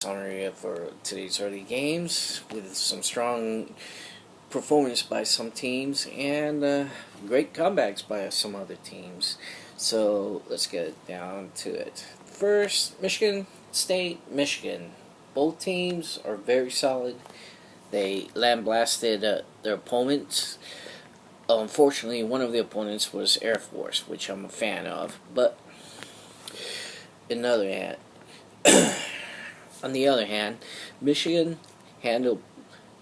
summary for today's early games with some strong performance by some teams and great comebacks by some other teams. So let's get down to it. First, Michigan State, Michigan. Both teams are very solid. They lambasted their opponents. Unfortunately, one of the opponents was Air Force, which I'm a fan of. But on the other hand, Michigan handled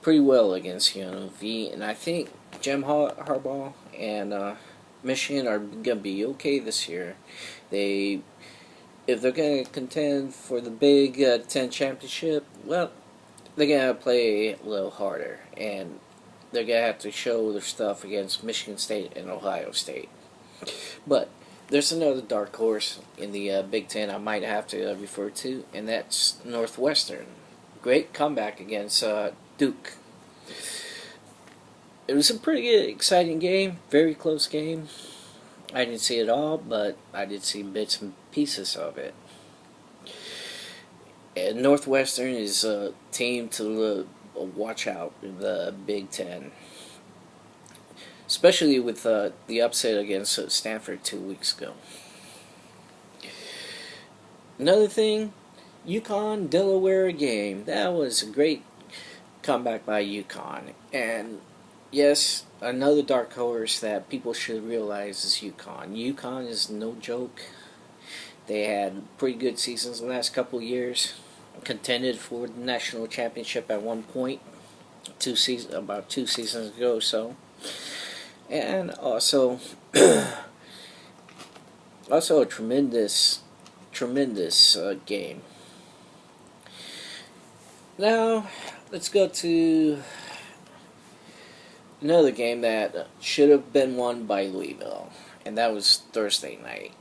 pretty well against UNLV, and I think Jim Harbaugh and Michigan are gonna be okay this year. If they're gonna contend for the Big Ten championship, well, they're gonna play a little harder, and they're gonna have to show their stuff against Michigan State and Ohio State. But there's another dark horse in the Big Ten I might have to refer to, and that's Northwestern. Great comeback against Duke. It was a pretty exciting game, very close game. I didn't see it all, but I did see bits and pieces of it. And Northwestern is a team to watch out in the Big Ten, especially with the upset against Stanford 2 weeks ago. Another thing, UConn Delaware game. That was a great comeback by UConn. And yes, another dark horse that people should realize is UConn. UConn is no joke. They had pretty good seasons the last couple of years. Contended for the national championship at one point, about 2 seasons ago or so. And also a tremendous game. Now, let's go to another game that should have been won by Louisville, and that was Thursday night.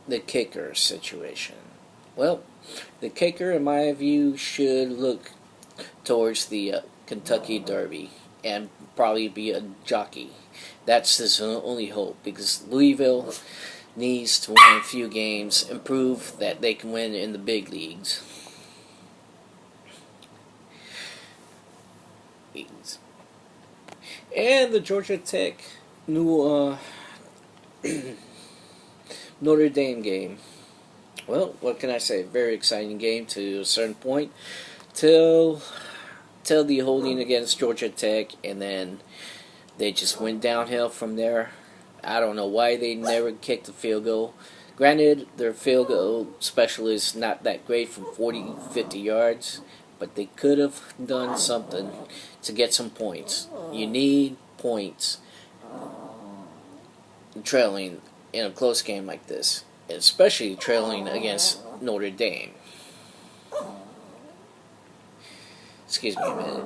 The kicker situation. Well, the kicker, in my view, should look towards the Kentucky Derby and probably be a jockey. That's his only hope, because Louisville needs to win a few games and prove that they can win in the big leagues. And the Georgia Tech Notre Dame game. Well, what can I say? Very exciting game to a certain point, till the holding against Georgia Tech, and then they just went downhill from there. I don't know why they never kicked the field goal. Granted, their field goal special is not that great from 40, 50 yards, but they could have done something to get some points. You need points trailing in a close game like this, especially trailing against Notre Dame. Excuse me a minute.